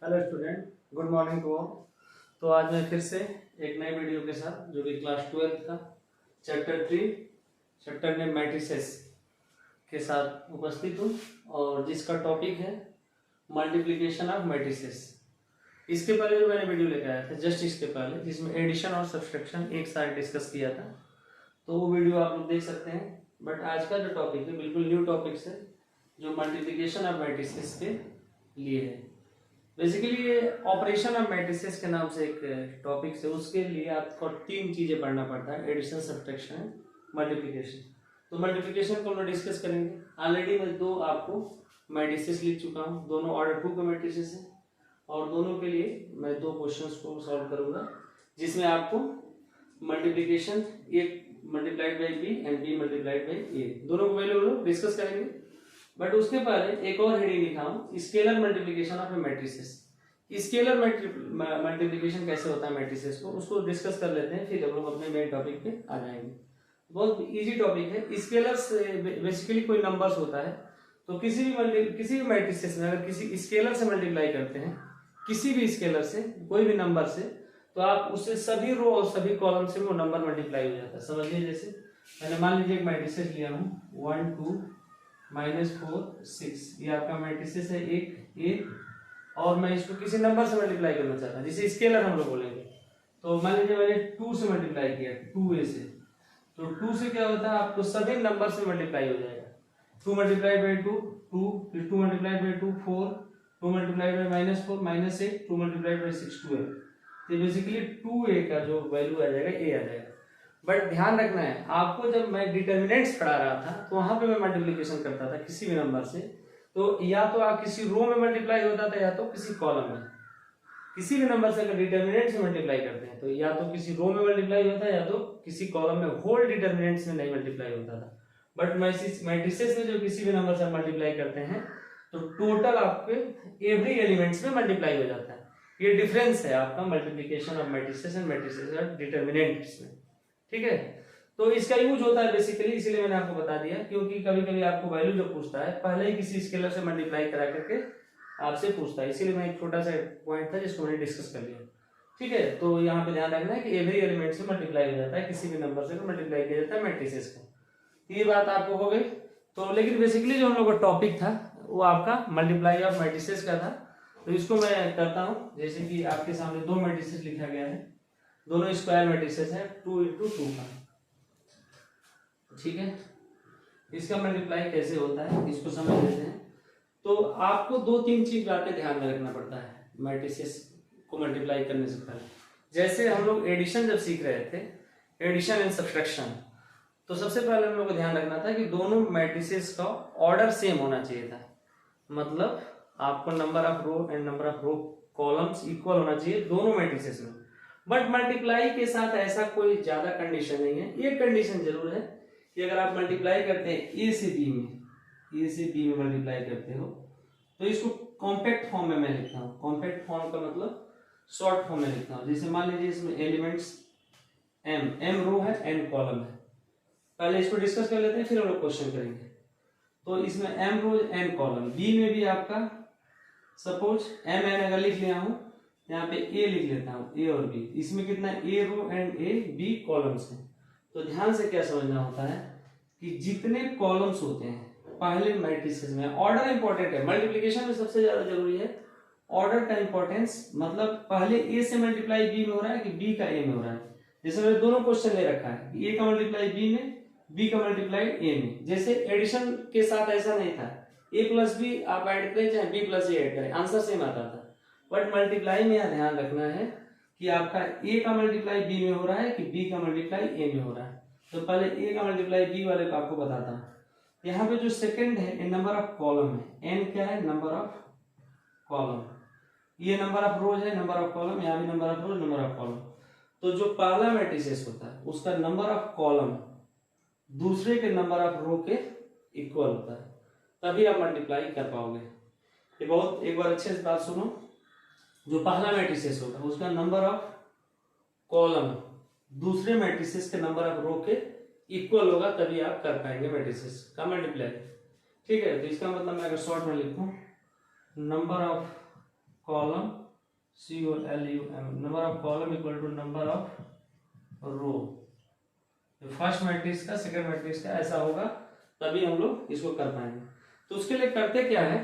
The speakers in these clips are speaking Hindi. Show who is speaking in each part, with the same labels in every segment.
Speaker 1: Hello student, good morning to all. तो आज मैं फिर से एक नए वीडियो के साथ जो कि क्लास 12 का चैप्टर 3 चैप्टर नेम मैट्रिसेस के साथ उपस्थित हूँ और जिसका टॉपिक है मल्टीप्लिकेशन ऑफ मैट्रिसेस। इसके पहले जो मैंने वीडियो लेकर आया था जस्ट इसके पहले, जिसमें एडिशन और सब्सट्रैक्शन एक साथ डिस्कस किया था, तो वो वीडियो आप लोग देख सकते हैं। बट आज का जो टॉपिक है बिल्कुल न्यू टॉपिक है जो मल्टीप्लिकेशन ऑफ मैट्रिसेस के लिए है। बेसिकली ये ऑपरेशन ऑफ मैट्रिसेस के नाम से एक टॉपिक है, उसके लिए आपको 3 चीजें पढ़ना पड़ता है: एडिशन, सब्ट्रैक्शन, मल्टीप्लिकेशन। तो मल्टीप्लिकेशन को हम लोग डिस्कस करेंगे। ऑलरेडी मैं 2 आपको मैट्रिसेस लिख चुका हूँ, दोनों ऑर्डर 2 के मैट्रिसेस हैं और दोनों के लिए मैं 2 क्वेश्चंस को सॉल्व करूंगा, जिसमें आपको multiplication A multiplied by B and B multiplied by A दोनों को वैल्यू लोग डिस्कस करेंगे। बट उसके पहले एक और हेडिंग लिखा हूं, scalar multiplication of matrices. Scalar multiplication कैसे होता है मैट्रिसेस को, उसको डिस्कस कर लेते हैं, फिर हम लोग अपने मेन टॉपिक पे आ जाएंगे। बहुत इजी टॉपिक है। स्केलर्स बेसिकली कोई नंबर्स होता है, तो किसी भी मैट्रिसेस में अगर किसी स्केलर से मल्टीप्लाई करते हैं, किसी भी स्केलर से कोई भी नंबर से, तो आप उससे सभी रो और सभी कॉलम से वो नंबर मल्टीप्लाई हो जाता है। समझिए, जैसे मैंने मान लीजिए एक मैट्रिसेस लिया हूँ 1 2 -4 6, ये आपका मैट्रिसेस है एक और मैं इसको किसी नंबर से मल्टीप्लाई करना चाहता हूँ, जिसे स्केलर हम लोग बोलेंगे। तो मान लीजिए मैंने 2 से मल्टीप्लाई किया, 2a से, तो 2 से क्या होता है, आपको सभी नंबर से मल्टीप्लाई हो जाएगा। 2 मल्टीप्लाइड बाई 2 2, फिर 2 multiplied by 2 4, 2 multiplied by -4 -8, 2 multiplied by 6 12। तो बेसिकली 2a का जो वैल्यू आ जाएगा a आ जाएगा। बट ध्यान रखना है आपको, जब मैं डिटर्मिनेंट्स पढ़ा रहा था तो वहां पे मैं मल्टीप्लिकेशन करता था किसी भी नंबर से, तो या तो आप किसी रो में मल्टीप्लाई होता था या तो किसी कॉलम में। किसी भी नंबर से अगर डिटर्मिनेंट से मल्टीप्लाई करते हैं तो या तो किसी रो में मल्टीप्लाई होता है या तो किसी कॉलम में, होल डिटर्मिनेंट्स में नहीं मल्टीप्लाई होता था। बट मैट्रिसेस में जो किसी भी नंबर से मल्टीप्लाई करते हैं तो टोटल आपके एवरी एलिमेंट्स में मल्टीप्लाई हो जाता है। ये डिफरेंस है आपका multiplication of matrices and matrices of determinants में। ठीक है, तो इसका यूज होता है बेसिकली, इसीलिए मैंने आपको बता दिया, क्योंकि कभी कभी आपको वैल्यू जो पूछता है पहले ही किसी स्केलर से मल्टीप्लाई करा करके आपसे पूछता है, इसीलिए मैं एक छोटा सा पॉइंट था जिसको मैंने डिस्कस कर लिया। ठीक है, तो यहाँ पे ध्यान रखना है कि एवरी एलिमेंट से मल्टीप्लाई हो जाता है, किसी भी नंबर से मल्टीप्लाई किया जाता है मैट्रिसेस को। ये बात आपको हो गई। तो लेकिन बेसिकली जो हम लोग का टॉपिक था वो आपका मल्टीप्लाई ऑफ मैट्रिसेस का था, तो इसको मैं करता हूँ। जैसे कि आपके सामने 2 मैट्रिसेस लिखा गया है, दोनों स्क्वायर मैट्रिसेस है 2 × 2 का। ठीक है, इसका मल्टीप्लाई कैसे होता है इसको समझ लेते हैं। तो आपको 2-3 चीज बातें ध्यान में रखना पड़ता है मैट्रिसेस को मल्टीप्लाई करने से पहले। जैसे हम लोग एडिशन जब सीख रहे थे, एडिशन एंड सब्ट्रैक्शन, तो सबसे पहले हम लोग को ध्यान रखना था कि दोनों मैट्रिसेस का ऑर्डर सेम होना चाहिए था। मतलब आपको number of row and number of row columns equal होना चाहिए दोनों मैट्रिसेस में। बट मल्टीप्लाई के साथ ऐसा कोई ज्यादा कंडीशन नहीं है। एक कंडीशन जरूर है कि अगर आप मल्टीप्लाई करते हैं ए से बी में मल्टीप्लाई करते हो, तो इसको कॉम्पैक्ट फॉर्म में मैं लिखता हूँ। कॉम्पैक्ट फॉर्म का मतलब शॉर्ट फॉर्म में लिखता हूँ। जैसे मान लीजिए इसमें एलिमेंट्स m रो है n कॉलम है। पहले इसको डिस्कस कर लेते हैं, फिर हम लोग क्वेश्चन करेंगे। तो इसमें m रो n कॉलम, बी में भी आपका सपोज m अगर लिख लिया हूँ, यहाँ पे a लिख लेता हूँ, a और b। इसमें कितना a row and a b columns हैं। तो ध्यान से क्या समझना होता है कि जितने कॉलम्स होते हैं पहले मैट्रिसेस में, ऑर्डर इंपॉर्टेंट है। मल्टीप्लिकेशन में सबसे ज्यादा जरूरी है ऑर्डर का इंपॉर्टेंस। मतलब पहले ए से मल्टीप्लाई बी में हो रहा है कि बी का ए में हो रहा है। जैसे मैंने दोनों क्वेश्चन ले रखा है कि ए का मल्टीप्लाई बी में, बी का मल्टीप्लाई ए में। जैसे एडिशन के साथ ऐसा नहीं था, ए प्लस बी आप ऐड करें चाहे बी प्लस ए ऐड करें, आंसर सेम आता था। बट मल्टीप्लाई में यह ध्यान रखना है कि आपका ए का मल्टीप्लाई बी में हो रहा है कि बी का मल्टीप्लाई ए में हो रहा है। तो पहले ए का मल्टीप्लाई बी वाले को आपको बताता हूँ। यहाँ पे जो सेकंड है नंबर ऑफ कॉलम है, एन क्या है, नंबर ऑफ कॉलम। ये नंबर ऑफ रोज है, नंबर ऑफ कॉलम, यहाँ भी number of rose, number of column. तो जो पहला मैट्रिसेस होता है उसका नंबर ऑफ कॉलम दूसरे के नंबर ऑफ रो के इक्वल होता है, तभी आप मल्टीप्लाई कर पाओगे। ये बहुत, एक बार अच्छे से बात सुनो, जो पहला मैट्रिसेस होगा उसका नंबर ऑफ कॉलम दूसरे मैट्रिसेस के नंबर ऑफ रो के इक्वल होगा, तभी आप कर पाएंगे मैट्रिसेस का मल्टीप्लाई। ठीक है, तो इसका मतलब मैं अगर शॉर्ट में लिखूं, number of column, COLUM, number of column equal to number of row. First matrix का सेकंड मैट्रिक्स का ऐसा होगा, तभी हम लोग इसको कर पाएंगे। तो उसके लिए करते क्या है,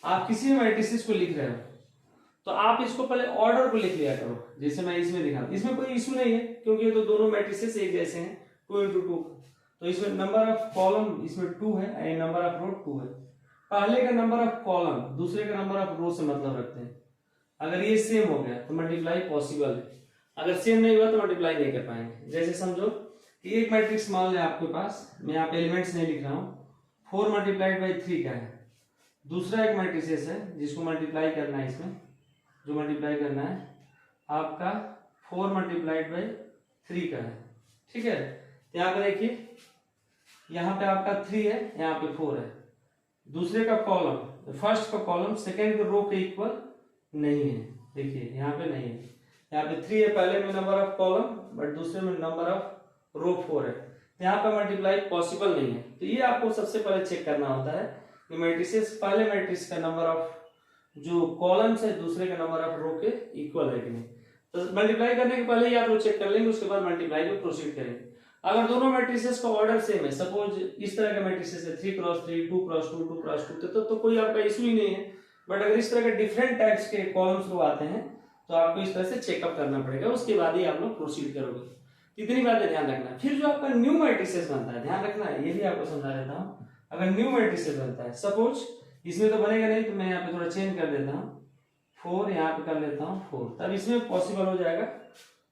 Speaker 1: आप किसी भी मैट्रिक्स को लिख रहे हो तो आप इसको पहले ऑर्डर को लिख लिया करो, जैसे मैं इसमें दिखा। इसमें कोई इशू नहीं है क्योंकि तो दोनों मैट्रिसेस एक जैसे हैं, 2 into 2। तो इसमें नंबर ऑफ कॉलम इसमें 2 है एंड नंबर ऑफ रो 2 है। पहले का नंबर ऑफ कॉलम दूसरे का नंबर ऑफ रो से मतलब रखते हैं। अगर ये सेम हो गया तो मल्टीप्लाई पॉसिबल है, अगर सेम नहीं हुआ तो मल्टीप्लाई नहीं कर पाएंगे। जैसे समझो कि एक मैट्रिक्स मान लें आपके पास, मैं यहाँ पे एलिमेंट्स नहीं लिख रहा हूँ, 4 मल्टीप्लाइड बाई 3 का है। दूसरा एक मैट्रिसेस है जिसको मल्टीप्लाई करना है, इसमें जो मल्टीप्लाई करना है आपका 4 मल्टीप्लाइड बाई 3 का है। ठीक है, यहाँ पे देखिए, यहाँ पे आपका 3 है, यहाँ पे 4 है। दूसरे का कॉलम, फर्स्ट का कॉलम सेकेंड के रो के इक्वल नहीं है। देखिए यहाँ पे नहीं है, यहाँ पे 3 है पहले में नंबर ऑफ कॉलम, बट दूसरे में नंबर ऑफ रो 4 है। यहाँ पे मल्टीप्लाई पॉसिबल नहीं है। तो ये आपको सबसे पहले चेक करना होता है कि मैट्रिसेस पहले मैट्रिक्स का नंबर ऑफ जो कॉलम्स है दूसरे के नंबर ऑफ रो के इक्वल है कि नहीं। तो मल्टीप्लाई करने के पहले ही आप लोग चेक कर लेंगे, उसके बाद मल्टीप्लाई को प्रोसीड करेंगे। अगर दोनों मैट्रिसेस का ऑर्डर सेम है, सपोज इस तरह का मैट्रिसेस है 3 क्रॉस 3, 2 क्रॉस 2, 2 क्रॉस 2, तो कोई आपका इशू ही नहीं है। बट अगर इस तरह के डिफरेंट टाइप्स के कॉलम्स रो आते हैं तो आपको इस तरह से चेकअप करना पड़ेगा, उसके बाद ही आप लोग प्रोसीड करोगे। इतनी बातें ध्यान रखना। फिर जो आपका न्यू मैट्रिसेस बनता है, ध्यान रखना है, ये भी आपको समझा देता हूँ। अगर न्यू मैट्रिसेस बनता है, सपोज इसमें तो बनेगा नहीं, तो मैं यहाँ पे थोड़ा चेंज कर देता हूँ, 4 यहाँ पे कर लेता हूँ 4, तब इसमें पॉसिबल हो जाएगा।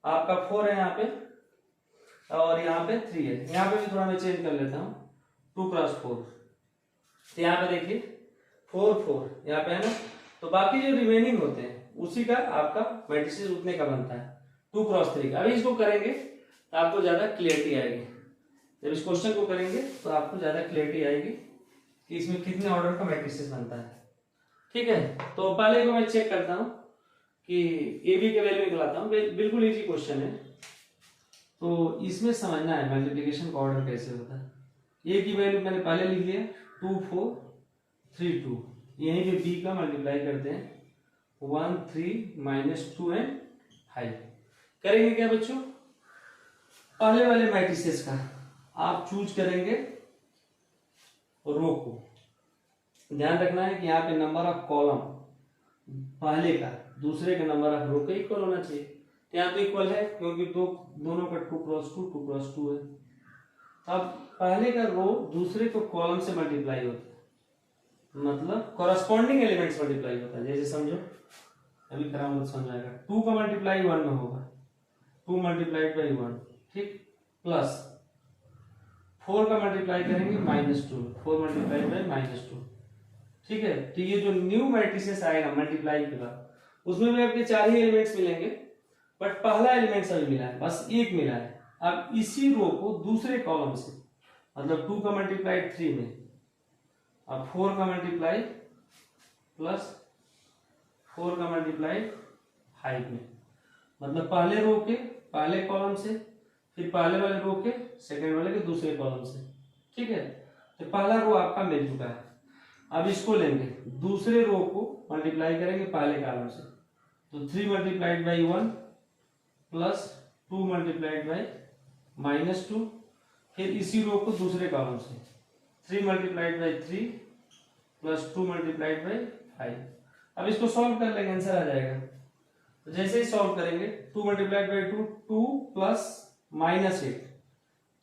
Speaker 1: आपका 4 है यहाँ पे और यहाँ पे 3 है, यहाँ पे भी थोड़ा मैं चेंज कर लेता हूँ, 2 क्रॉस 4। तो यहाँ पे देखिए 4 4 यहाँ पे है ना, तो बाकी जो रिमेनिंग होते हैं उसी का आपका मैट्रिसेस उतने का बनता है, 2 क्रॉस 3 का। अभी इसको करेंगे तो आपको ज्यादा क्लियरिटी आएगी। जब इस क्वेश्चन को करेंगे तो आपको ज्यादा क्लियरिटी आएगी कि इसमें कितने ऑर्डर का मैट्रिसेस बनता है। ठीक है, तो पहले को मैं चेक करता हूँ कि ए बी के वैल्यू निकलाता हूँ। बिल्कुल इजी क्वेश्चन है, तो इसमें समझना है मल्टीप्लिकेशन का ऑर्डर कैसे होता है। ए की वैल्यू मैंने पहले लिख लिया 2 4 3 2, यहीं पे बी का मल्टीप्लाई करते हैं 1 3 -2 एंड 5। करेंगे क्या बच्चों, पहले वाले मैट्रिसेस का आप चूज करेंगे रो को। ध्यान रखना है कि यहाँ पे नंबर ऑफ कॉलम पहले का दूसरे के नंबर ऑफ रो के इक्वल होना चाहिए। यहाँ तो इक्वल है क्योंकि दोनों का 2 क्रॉस 2 2 क्रॉस 2 है। अब पहले का रो दूसरे को कॉलम से मल्टीप्लाई होता है, मतलब कॉरस्पॉन्डिंग एलिमेंट्स मल्टीप्लाई होता है। जैसे समझो, अभी कराऊंगा तो समझ आएगा। 2 का मल्टीप्लाई 1 में होगा, 2 मल्टीप्लाइड बाई 1, ठीक, प्लस 4 का मल्टीप्लाई करेंगे -2, 4 मल्टीप्लाइड बाई -2। ठीक है, तो ये जो न्यू मैट्रिसेस आएगा मल्टीप्लाई के बाद, उसमें भी आपके 4 ही एलिमेंट्स मिलेंगे, बट पहला एलिमेंट अभी मिला है, बस एक मिला है। अब इसी रो को दूसरे कॉलम से, मतलब 2 का मल्टीप्लाई 3 में, अब 4 का मल्टीप्लाई प्लस 4 का मल्टीप्लाई 5 में, मतलब पहले रो के पहले कॉलम से, फिर पहले वाले रो के सेकेंड वाले के दूसरे कॉलम से। ठीक है, तो पहला रो आपका मिल चुका है। अब इसको लेंगे, दूसरे रो को मल्टीप्लाई करेंगे पहले कॉलम से, तो 3 multiplied by 1 plus 2 multiplied by -2, फिर इसी रो को दूसरे कॉलम से 3 multiplied by 3 plus 2 multiplied by 5। अब इसको सॉल्व कर लेंगे, आंसर आ जाएगा। तो जैसे ही सॉल्व करेंगे 2 मल्टीप्लाइड बाई 2 2 प्लस -8,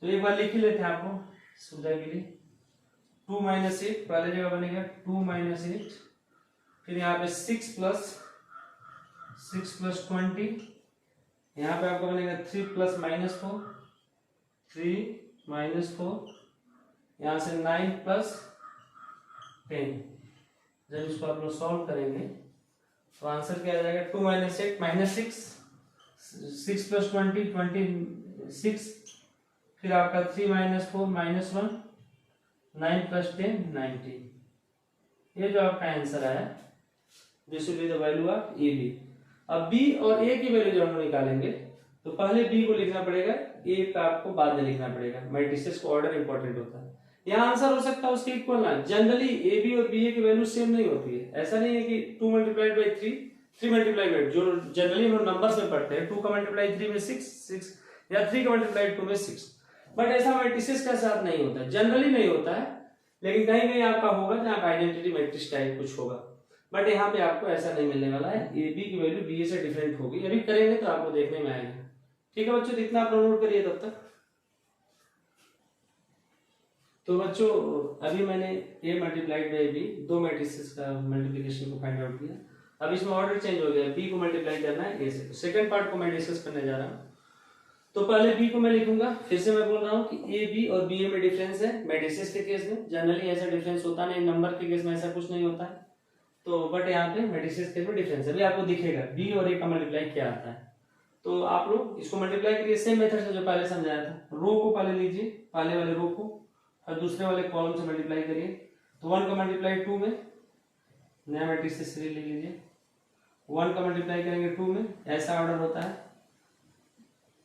Speaker 1: तो एक बार लिख ही लेते हैं आपको सुविधा के लिए। 2 - 8 पहले जगह बनेगा 2 - 8, फिर यहाँ पे 6 प्लस 20, यहाँ पे आपका बनेगा 3 प्लस -4, 3 - 4, यहाँ से 9 प्लस 10। जब इसको आप लोग सॉल्व करेंगे तो आंसर क्या आ जाएगा, 2 - 8 -6, 6 प्लस 20 26, फिर आपका 3 - 4 -1, 9 प्लस 10 19। ये जो आपका आंसर आया, this will be the value of A B. अब बी और ए की वैल्यू जब हम निकालेंगे तो पहले बी को लिखना पड़ेगा, ए का आपको बाद में लिखना पड़ेगा। मैट्रिसेस का ऑर्डर इंपॉर्टेंट होता है। यहाँ आंसर हो सकता है उसके इक्वल ना। जनरली ए बी और बी ए की वैल्यू सेम नहीं होती है। ऐसा नहीं है कि 2 मल्टीप्लाइड बाई 3 मल्टीप्लाइड बाई, जो जनरली हम नंबर्स में पढ़ते हैं 2 का मल्टीप्लाई 3 में 6 या 3 का मल्टीप्लाई 2 में 6, बट ऐसा मैट्रिसेस के साथ नहीं होता है, जनरली नहीं होता है, लेकिन कहीं कहीं आपका होगा जहाँ आइडेंटिटी मैट्रिक्स टाइप कुछ होगा, बट यहाँ पे आपको ऐसा नहीं मिलने वाला है। ए बी की वैल्यू बी ए से डिफरेंट होगी, अभी करेंगे तो आपको देखने में आएगा। ठीक है बच्चों, इतना आप नोट करिए तब तक। तो बच्चों अभी मैंने ए मल्टीप्लाइड बाई बी, दो मैट्रिसेस का मल्टीप्लिकेशन को फाइंड आउट किया। अब इसमें ऑर्डर चेंज हो गया, बी को मल्टीप्लाई करना है ए से। सेकंड पार्ट को मैं डिस्कस करने जा रहा हूँ। तो पहले बी को मैं लिखूंगा, फिर से मैं बोल रहा हूँ कि ए बी और बी ए में डिफरेंस है मैट्रिसेस के केस में। जनरली ऐसा डिफरेंस होता नहीं, नंबर के केस में ऐसा कुछ नहीं होता है, तो बट यहाँ पे मैट्रिसेस के केस में डिफरेंस है। अभी आपको दिखेगा बी और ए का मल्टीप्लाई क्या आता है। तो आप लोग इसको मल्टीप्लाई करिए सेम मेथड से जो पहले समझाया था। रो को पहले लीजिए, पहले वाले रो को, और दूसरे वाले कॉलम से मल्टीप्लाई करिए। तो 1 का मल्टीप्लाई 2 में, नया मैट्रिक्स ले लीजिए, 1 का मल्टीप्लाई करेंगे 2 में, ऐसा ऑर्डर होता है।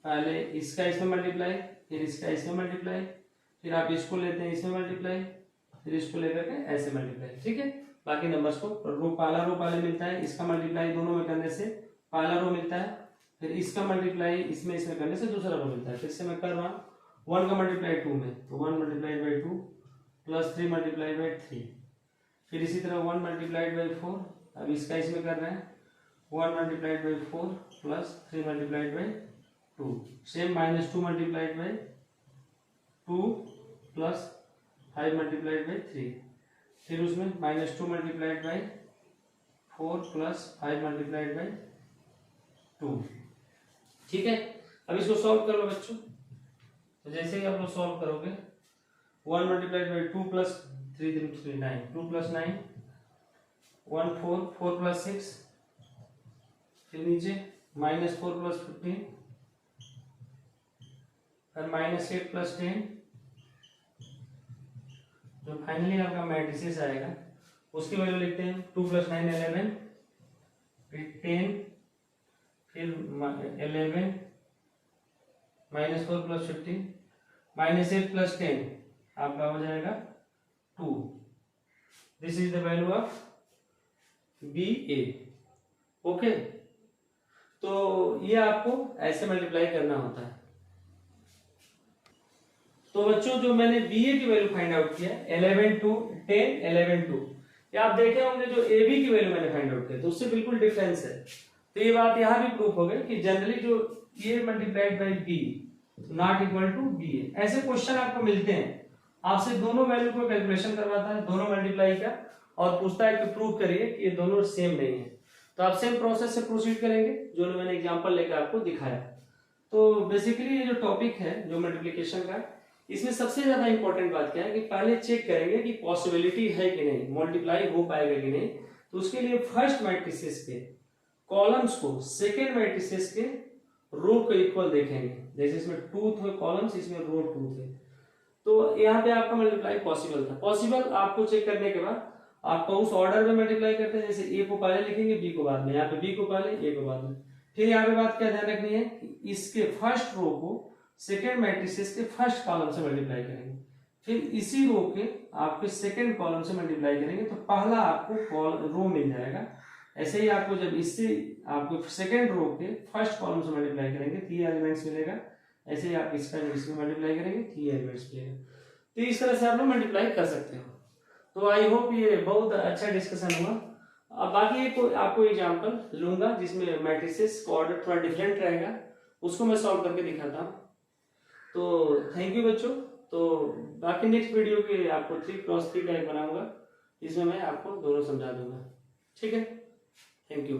Speaker 1: पहले इसका इसमें मल्टीप्लाई, फिर इसका इसमें मल्टीप्लाई, फिर आप इसको लेते हैं इसमें मल्टीप्लाई, फिर इसको लेकर के ऐसे मल्टीप्लाई। ठीक है, बाकी नंबर्स को रो पहले मिलता है, इसका मल्टीप्लाई दोनों में करने से पहला रो मिलता है, फिर इसका मल्टीप्लाई इसमें करने से दूसरा रो मिलता है। फिर से मैं कर रहा हूँ, 1 का मल्टीप्लाई 2 में, तो 1 multiplied by 2 plus 3 multiplied by 3, फिर इसी तरह 1 मल्टीप्लाइड बाई 4, अब इसका इसमें कर रहे हैं 1 multiplied by 4 plus 3 multiplied by 2, same -2 multiplied by 2 plus 5 multiplied by 3, फिर उसमें -2 multiplied by 4 plus 5 multiplied by 2। ठीक है, अब इसको सॉल्व कर लो बच्चों। तो जैसे ही आप लोग सॉल्व करोगे, 1 multiplied by 2 plus 3 3 9, 2 plus 9 1 4 4 plus 6, फिर नीचे -4 प्लस 15, फिर -8 प्लस 10, जो फाइनली आपका मैट्रिसेस आएगा उसकी वैल्यू लिखते हैं। 2 प्लस 9 11, फिर 10, फिर 11, -4 प्लस 15, -8 प्लस 10 आपका हो जाएगा 2। This is the value of B A. Okay, तो ये आपको ऐसे मल्टीप्लाई करना होता है। तो बच्चों जो मैंने बी ए की वैल्यू फाइंड आउट किया 11 2 10 11 2, ये आप देखे होंगे जो ए बी की वैल्यू मैंने फाइंड आउट किया तो उससे बिल्कुल डिफरेंस है। तो ये बात यहाँ भी प्रूफ हो गई कि जनरली जो A multiplied by B not equal to B A. ऐसे क्वेश्चन आपको मिलते हैं, आपसे दोनों वैल्यू को कैलकुलेशन करवाता है, दोनों मल्टीप्लाई का, और पूछता है कि प्रूव करिए कि ये दोनों सेम नहीं है। तो आप सेम प्रोसेस से प्रोसीड करेंगे जो मैंने एग्जांपल लेकर आपको दिखाया। तो बेसिकली ये जो टॉपिक है जो मल्टीप्लिकेशन का, इसमें सबसे ज्यादा इंपॉर्टेंट बात क्या है कि पहले चेक करेंगे कि पॉसिबिलिटी है कि नहीं, मल्टीप्लाई हो पाएगा कि नहीं। तो उसके लिए फर्स्ट मैट्रिसेस के कॉलम्स को सेकेंड मैट्रिसेस के रो को इक्वल देखेंगे। जैसे इसमें 2 थे कॉलम्स, इसमें रो 2 थे, तो यहाँ पे आपका मल्टीप्लाई पॉसिबल था। पॉसिबल आपको चेक करने के बाद आपको उस ऑर्डर में मल्टीप्लाई करते हैं, जैसे ए को पहले लिखेंगे बी को बाद में, यहाँ पे बी को पहले ए को बाद में। फिर यहाँ पे बात क्या ध्यान रखनी है कि इसके फर्स्ट रो को सेकेंड मैट्रिसेस के फर्स्ट कॉलम से मल्टीप्लाई करेंगे, फिर इसी रो के आपके सेकेंड कॉलम से मल्टीप्लाई करेंगे तो पहला आपको रो मिल जाएगा। ऐसे ही आपको जब इससे आपको सेकेंड रो के फर्स्ट कॉलम से मल्टीप्लाई करेंगे 3 एलिमेंट्स मिलेगा, ऐसे ही आप इसका इसमें मल्टीप्लाई करेंगे 3 एलिमेंट्स मिलेगा। तो इस तरह से आप लोग मल्टीप्लाई कर सकते हो। तो आई होप ये बहुत अच्छा डिस्कशन हुआ। अब बाकी एक आपको एग्जांपल लूंगा जिसमें मैट्रिसेस का ऑर्डर थोड़ा डिफरेंट रहेगा, उसको मैं सॉल्व करके दिखाता हूँ। तो थैंक यू बच्चों। तो बाकी नेक्स्ट वीडियो के आपको 3x3 का एक बनाऊंगा, इसमें मैं आपको दोनों समझा दूंगा। ठीक है, थैंक यू।